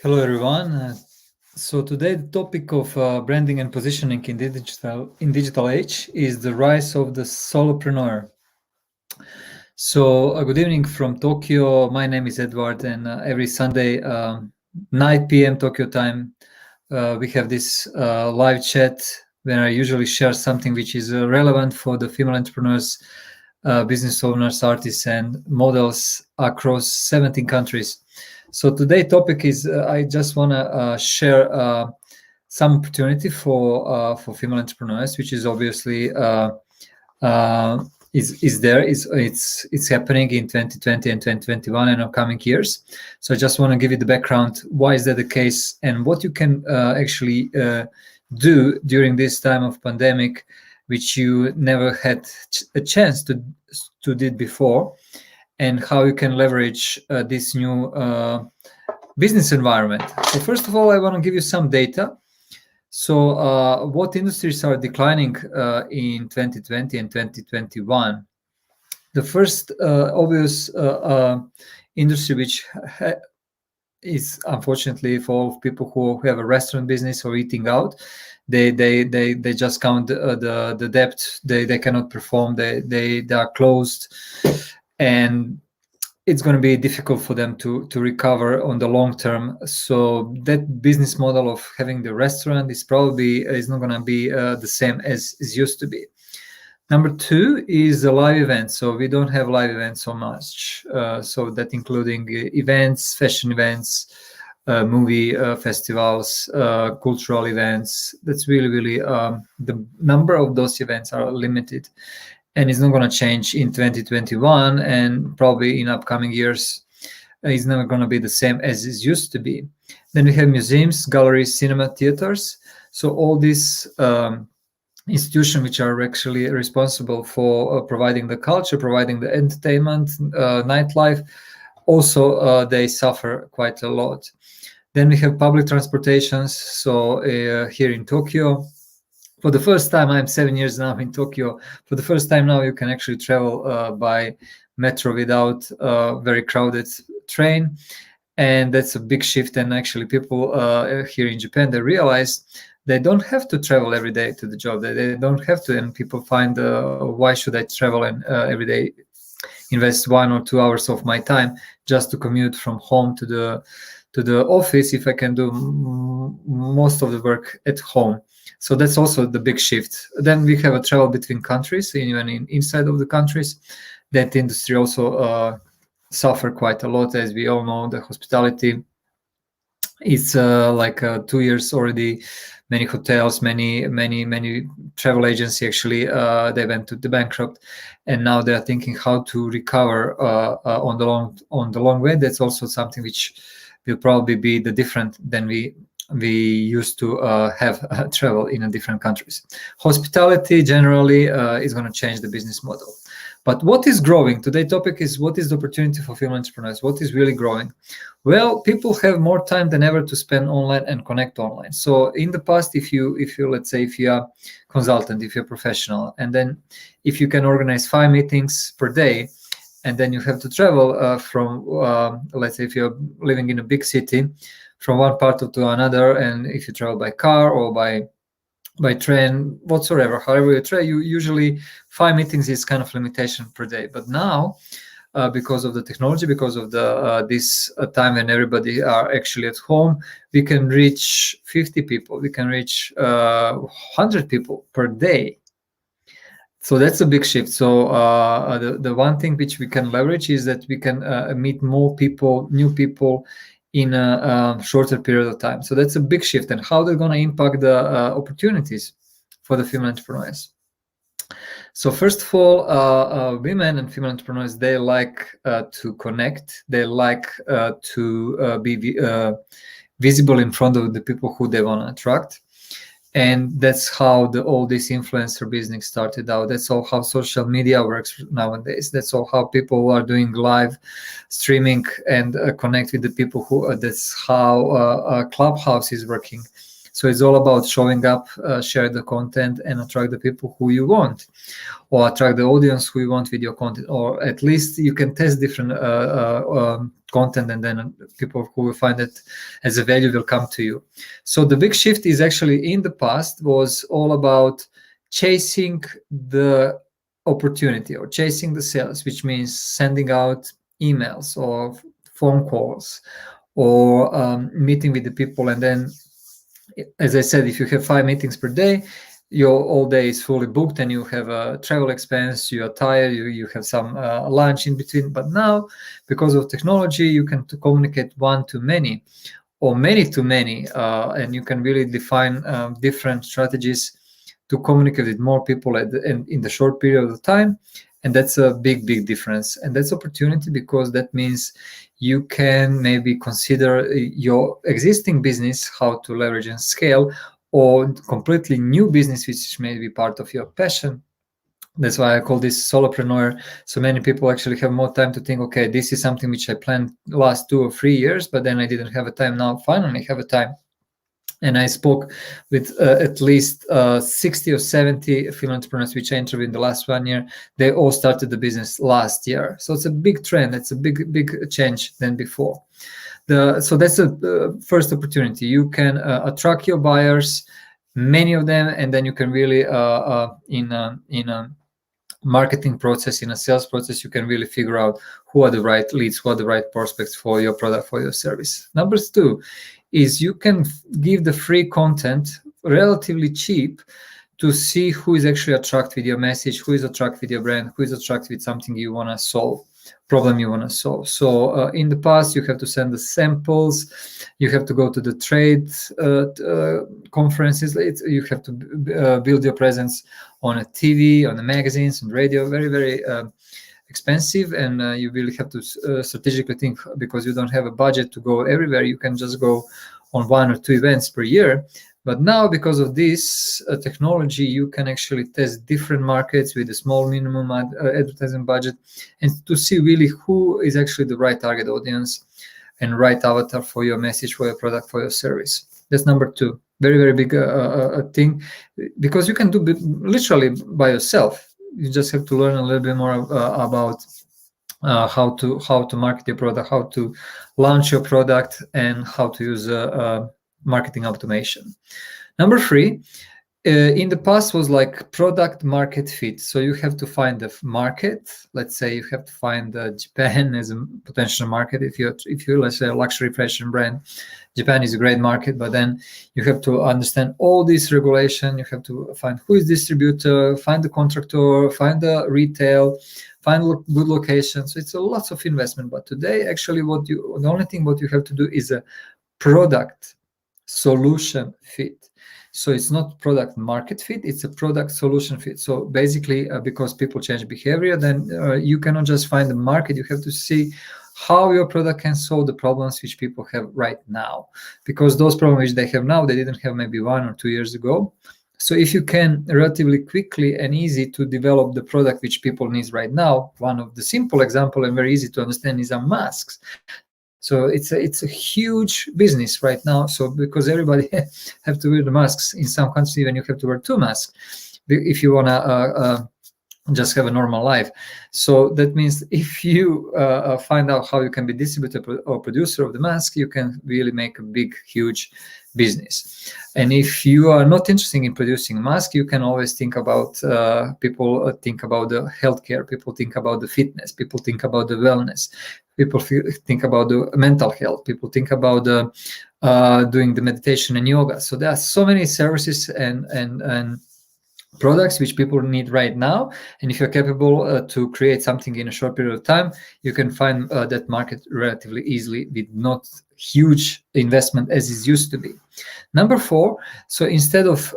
Hello, everyone. So today the topic of branding and positioning in digital age is the rise of the solopreneur. So good evening from Tokyo. My name is Edward, and every Sunday, 9 p.m. Tokyo time, we have this live chat where I usually share something which is relevant for the female entrepreneurs, business owners, artists, and models across 17 countries. So today's topic is I just want to share some opportunity for female entrepreneurs, which is obviously is there. It's happening in 2020 and 2021 and upcoming years. So I just want to give you the background. Why is that the case, and what you can actually do during this time of pandemic, which you never had a chance to did before, and how you can leverage this new business environment. So first of all, I want to give you some data. So what industries are declining in 2020 and 2021? The first obvious industry, which is unfortunately for all people who have a restaurant business or eating out, they just count the debt. They cannot perform. They are closed, and it's going to be difficult for them to recover on the long term. So that business model of having the restaurant is not going to be the same as it used to be. Number two is the live events. So we don't have live events so much. So that including events, fashion events, movie festivals, cultural events. That's really the number of those events are limited. And it's not going to change in 2021, and probably in upcoming years, it's never going to be the same as it used to be. Then we have museums, galleries, cinema, theaters. So all these institutions which are actually responsible for providing the culture, providing the entertainment, nightlife, also they suffer quite a lot. Then we have public transportations. So here in Tokyo, for the first time, I'm 7 years now in Tokyo. For the first time now, you can actually travel by metro without a very crowded train. And that's a big shift. And actually people here in Japan, they realize they don't have to travel every day to the job. They don't have to. And people find, why should I travel and every day invest 1 or 2 hours of my time just to commute from home to the office if I can do most of the work at home. So that's also the big shift. Then we have a travel between countries, even inside of the countries. That industry also suffer quite a lot, as we all know. The hospitality is like 2 years already. Many hotels, many travel agencies actually they went to the bankrupt, and now they are thinking how to recover on the long way. That's also something which will probably be the different than we used to have travel in different countries. Hospitality generally is going to change the business model. But what is growing? Today's topic is what is the opportunity for female entrepreneurs? What is really growing? Well, people have more time than ever to spend online and connect online. So in the past, if you let's say if you are consultant, if you're professional, and then if you can organize 5 meetings per day, and then you have to travel from let's say if you're living in a big city, from one part to another, and if you travel by car or by train, whatsoever, however you travel, you usually 5 meetings is kind of limitation per day. But now, because of the technology, because of the this time when everybody are actually at home, we can reach 50 people, we can reach 100 people per day. So that's a big shift. So the one thing which we can leverage is that we can meet more people, new people, in a shorter period of time. So that's a big shift. And how they're going to impact the opportunities for the female entrepreneurs. So first of all, women and female entrepreneurs, they like to connect. They like to be visible in front of the people who they want to attract. And that's how all this influencer business started out. That's all how social media works nowadays. That's all how people are doing live streaming and connect with the people who. That's how Clubhouse is working. So it's all about showing up, share the content, and attract the people who you want, or attract the audience who you want with your content. Or at least you can test different content, and then people who will find it as a value will come to you. So the big shift is actually, in the past, was all about chasing the opportunity or chasing the sales, which means sending out emails or phone calls or meeting with the people. And then, as I said, if you have 5 meetings per day, your all day is fully booked, and you have a travel expense, you are tired, you have some lunch in between. But now, because of technology, you can communicate one to many or many to many, and you can really define different strategies to communicate with more people in the short period of time. And that's a big difference. And that's opportunity, because that means you can maybe consider your existing business, how to leverage and scale, or completely new business, which may be part of your passion. That's why I call this solopreneur. So many people actually have more time to think, okay, this is something which I planned last 2 or 3 years, but then I didn't have a time. Now finally have a time. And I spoke with at least 60 or 70 female entrepreneurs which I interviewed in the last 1 year. They all started the business last year. So it's a big trend. It's a big change than before. So that's the first opportunity. You can attract your buyers, many of them, and then you can really in a marketing process, in a sales process, you can really figure out who are the right leads, who are the right prospects for your product, for your service. Number 2 is you can give the free content relatively cheap to see who is actually attracted with your message, who is attracted with your brand, who is attracted with something you want to solve, problem you want to solve. So in the past, you have to send the samples, you have to go to the trade conferences, you have to build your presence on a TV, on the magazines, and radio, very expensive, and you really have to strategically think, because you don't have a budget to go everywhere. You can just go on 1 or 2 events per year. But now, because of this technology, you can actually test different markets with a small minimum advertising budget, and to see really who is actually the right target audience and right avatar for your message, for your product, for your service. That's number 2. Very big thing, because you can do literally by yourself. You just have to learn a little bit more about how to market your product, how to launch your product, and how to use marketing automation. Number 3, in the past was like product market fit. So you have to find the market. Let's say you have to find Japan as a potential market. If you're let's say a luxury fashion brand, Japan is a great market, but then you have to understand all this regulation. You have to find who is distributor, find the contractor, find the retail, find a good location. So it's a lot of investment. But today, actually, the only thing what you have to do is a product solution fit. So it's not product market fit, it's a product solution fit. So basically, because people change behavior, then you cannot just find the market. You have to see how your product can solve the problems which people have right now, because those problems which they have now, they didn't have maybe 1 or 2 years ago. So if you can relatively quickly and easy to develop the product which people need right now, one of the simple example and very easy to understand is masks. So it's a huge business right now. So because everybody have to wear the masks, in some countries even you have to wear 2 masks if you want to just have a normal life. So that means if you find out how you can be distributor or producer of the mask, you can really make a huge business. And if you are not interested in producing a mask, you can always think about people think about the healthcare, people think about the fitness, people think about the wellness, people think about the mental health, people think about doing the meditation and yoga. So there are so many services and products which people need right now, and if you're capable to create something in a short period of time, you can find that market relatively easily with not huge investment as it used to be. Number 4, so instead of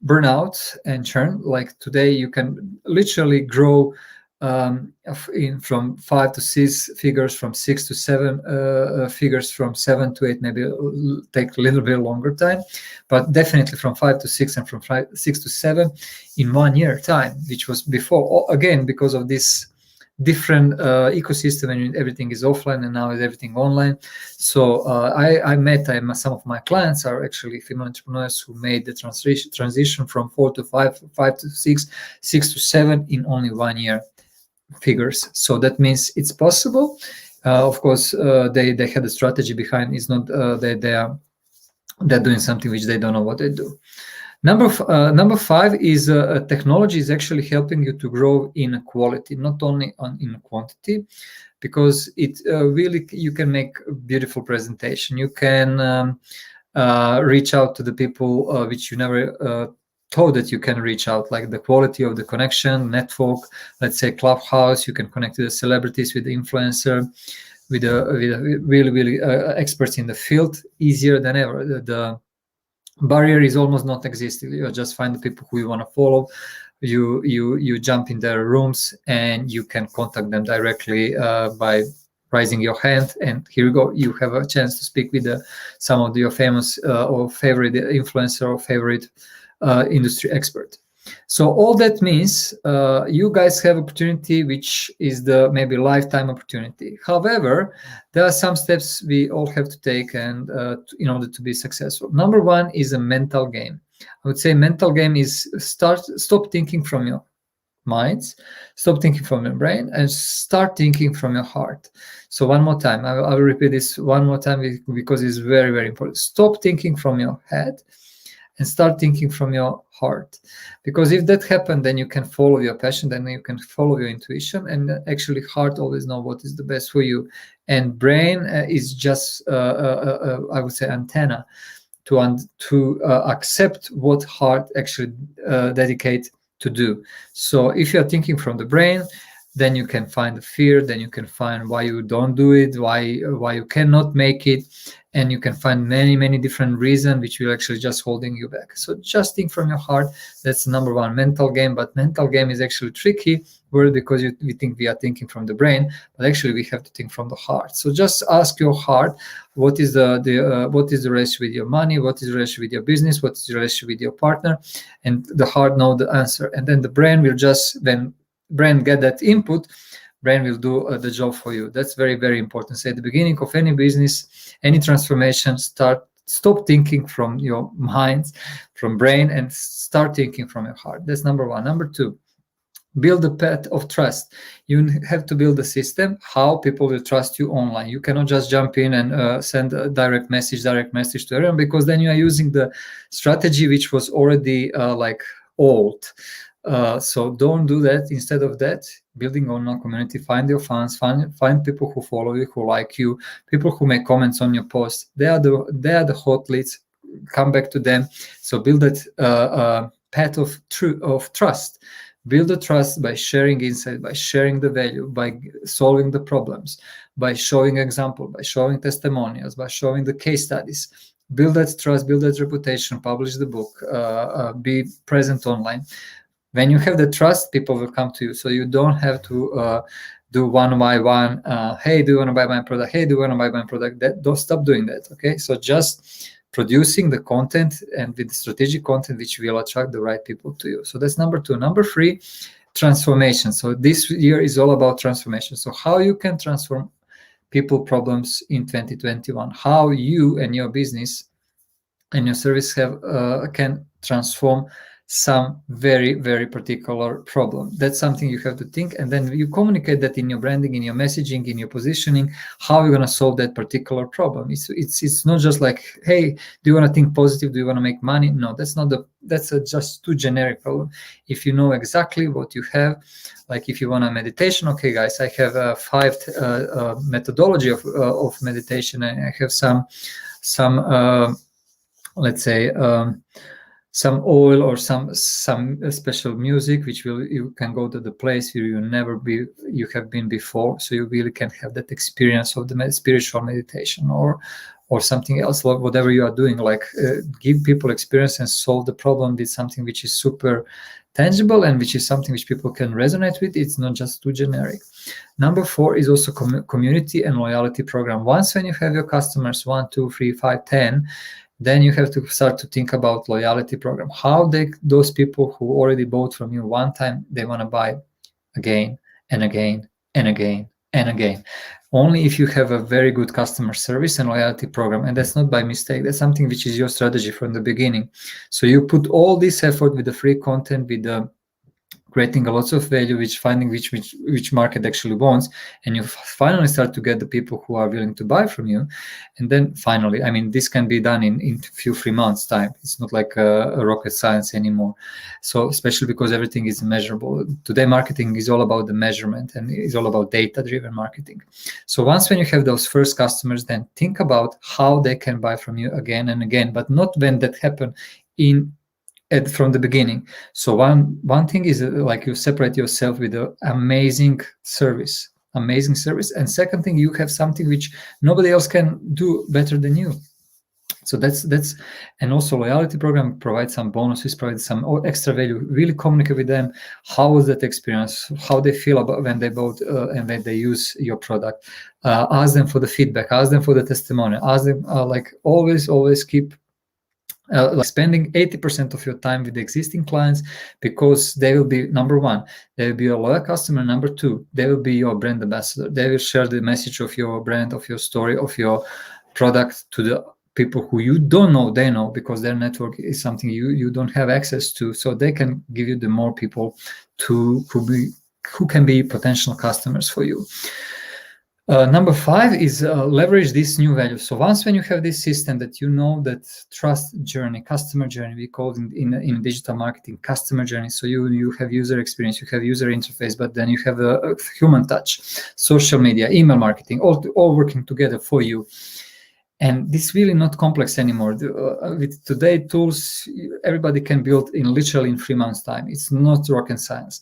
burnout and churn, like today you can literally grow from 5 to 6 figures, from 6 to 7 figures, from 7 to 8, maybe take a little bit longer time, but definitely from 5 to 6 and from 6 to 7 in 1 year time, which was before, again, because of this different ecosystem and everything is offline and now is everything online. So I met some of my clients are actually female entrepreneurs who made the transition from 4 to 5, 5 to 6, 6 to 7 in only 1 year figures. So that means it's possible. Of course, they had a strategy behind. It's not they're doing something which they don't know what they do. Number 5 is technology is actually helping you to grow in quality, not only in quantity, because it really, you can make a beautiful presentation. You can reach out to the people which you never thought that you can reach out, like the quality of the connection, network, let's say Clubhouse. You can connect with the celebrities, with the influencer, with a really experts in the field, easier than ever. The barrier is almost not existing. You just find the people who you want to follow. You jump in their rooms and you can contact them directly by raising your hand, and here you go. You have a chance to speak with some of your famous or favorite influencer or favorite industry expert. So all that means you guys have opportunity, which is the maybe lifetime opportunity. However, there are some steps we all have to take and in order to be successful. Number 1 is a mental game. I would say mental game is stop thinking from your minds, stop thinking from your brain, and start thinking from your heart. So one more time, I will repeat this one more time because it's very, very important. Stop thinking from your head and start thinking from your heart. Because if that happens, then you can follow your passion, then you can follow your intuition, and actually heart always know what is the best for you. And brain is just, I would say, antenna to accept what heart actually dedicate to do. So if you're thinking from the brain, then you can find the fear, then you can find why you don't do it, why you cannot make it, and you can find many different reasons which will actually just holding you back. So just think from your heart. That's number 1, mental game. But mental game is actually tricky word because we think we are thinking from the brain, but actually we have to think from the heart. So just ask your heart, what is the relationship with your money, what is the relationship with your business, what is the relationship with your partner, and the heart know the answer. And then the brain will just, when brain get that input, brain will do the job for you. That's very, very important. So at the beginning of any business, any transformation, stop thinking from your mind, from brain, and start thinking from your heart. That's number 1. Number 2, build a path of trust. You have to build a system how people will trust you online. You cannot just jump in and send a direct message to everyone, because then you are using the strategy which was already like old. So don't do that. Instead of that, building online community, find your fans, find people who follow you, who like you, people who make comments on your posts. They are the hot leads. Come back to them. So build that path of trust. Build the trust by sharing insight, by sharing the value, by solving the problems, by showing example, by showing testimonials, by showing the case studies. Build that trust, build that reputation, publish the book, be present online. When you have the trust, people will come to you. So you don't have to do one by one. Hey, do you want to buy my product? Hey, do you want to buy my product? Don't stop doing that. Okay. So just producing the content and with strategic content which will attract the right people to you. So that's number 2. Number 3, transformation. So this year is all about transformation. So how you can transform people problems in 2021, how you and your business and your service can transform some very, very particular problem. That's something you have to think, and then you communicate that in your branding, in your messaging, in your positioning, how you're going to solve that particular problem. It's not just like, hey, do you want to think positive? Do you want to make money? No, that's just too generic problem. If you know exactly what you have, like if you want a meditation, okay, guys, I have 5 methodology of meditation, and I have some let's say some oil or some special music which you can go to the place where you have been before, so you really can have that experience of the spiritual meditation or something else, whatever you are doing, like give people experience and solve the problem with something which is super tangible and which is something which people can resonate with. It's not just too generic. Number 4 is also community and loyalty program. Once when you have your customers 1, 2, 3, 5, 10, then you have to start to think about loyalty program. How those people who already bought from you one time, they want to buy again and again and again and again. Only if you have a very good customer service and loyalty program, and that's not by mistake. That's something which is your strategy from the beginning. So you put all this effort with the free content, with the creating a lot of value, finding which market actually wants, and you finally start to get the people who are willing to buy from you. And then finally, I mean, this can be done in few 3 months time. It's not like a rocket science anymore. So especially because everything is measurable. Today marketing is all about the measurement, and it's all about data-driven marketing. So once when you have those first customers, then think about how they can buy from you again and again, but not when that happen from the beginning. So one thing is like you separate yourself with an amazing service, and second thing, you have something which nobody else can do better than you. So that's and also loyalty program provides some bonuses, provides some extra value. Really communicate with them. How was that experience? How they feel about when they bought and when they use your product. Ask them for the feedback. Ask them for the testimonial. Ask them like always keep like spending 80% of your time with the existing clients, because they will be, number one, they will be your loyal customer. Number two, they will be your brand ambassador. They will share the message of your brand, of your story, of your product to the people who you don't know. They know, because their network is something you don't have access to. So they can give you the more people who can be potential customers for you. Number 5 is leverage this new value. So once when you have this system that you know that trust journey, customer journey, we call it in digital marketing customer journey. So you have user experience, you have user interface, but then you have a human touch, social media, email marketing, all working together for you. And this really not complex anymore. With today tools, everybody can build literally in 3 months' time. It's not rocket science.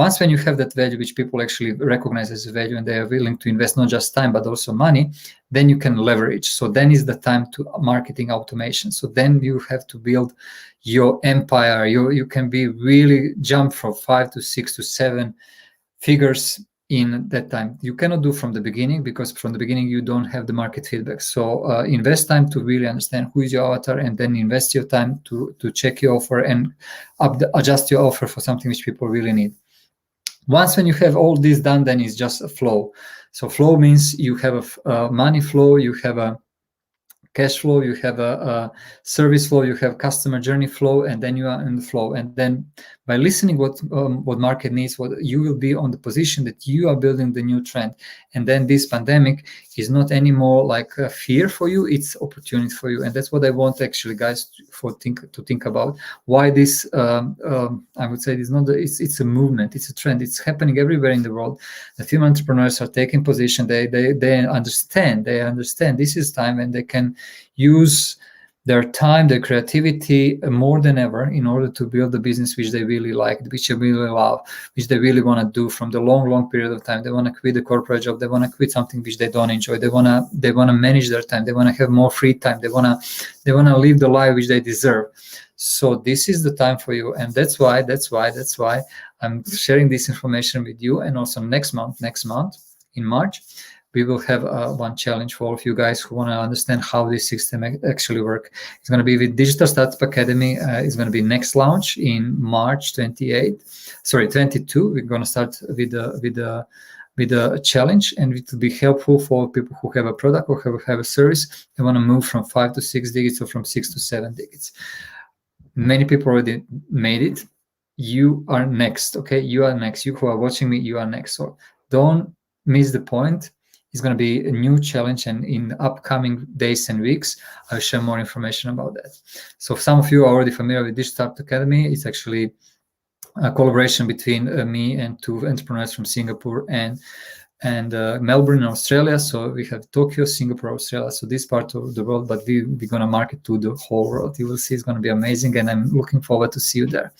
Once when you have that value, which people actually recognize as a value, and they are willing to invest not just time, but also money, then you can leverage. So then is the time to marketing automation. So then you have to build your empire. You can be really jump from 5 to 6 to 7 figures in that time. You cannot do from the beginning, because from the beginning you don't have the market feedback. So invest time to really understand who is your avatar, and then invest your time to check your offer and adjust your offer for something which people really need. Once when you have all this done, then it's just a flow. So flow means you have a money flow, you have a cash flow, you have a service flow, you have customer journey flow, and then you are in the flow. And then by listening what market needs, what you will be on the position that you are building the new trend. And then this pandemic is not anymore like a fear for you, it's opportunity for you. And that's what I want actually guys to think about. Why this I would say it's a movement, it's a trend, it's happening everywhere in the world. The female entrepreneurs are taking position, they understand this is time, and they can use their time, their creativity more than ever in order to build a business which they really like, which they really love, which they really want to do from the long period of time. They want to quit the corporate job. They want to quit something which they don't enjoy. They want to manage their time. They want to have more free time. They want to live the life which they deserve. So this is the time for you, and that's why I'm sharing this information with you. And also next month in March, we will have one challenge for all of you guys who want to understand how this system actually works. It's going to be with Digital Startup Academy. It's going to be next launch in March 22. We're going to start with a challenge, and it will be helpful for people who have a product or have a service and want to move from 5 to 6 digits or from 6 to 7 digits. Many people already made it. You are next, okay? You are next. You who are watching me, you are next. So don't miss the point. It's going to be a new challenge, and in the upcoming days and weeks, I'll share more information about that. So some of you are already familiar with Digital Startup Academy. It's actually a collaboration between me and 2 entrepreneurs from Singapore and Melbourne, Australia. So we have Tokyo, Singapore, Australia. So this part of the world, but we're going to market to the whole world. You will see it's going to be amazing, and I'm looking forward to see you there.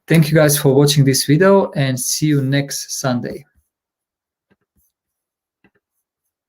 Thank you guys for watching this video, and see you next Sunday.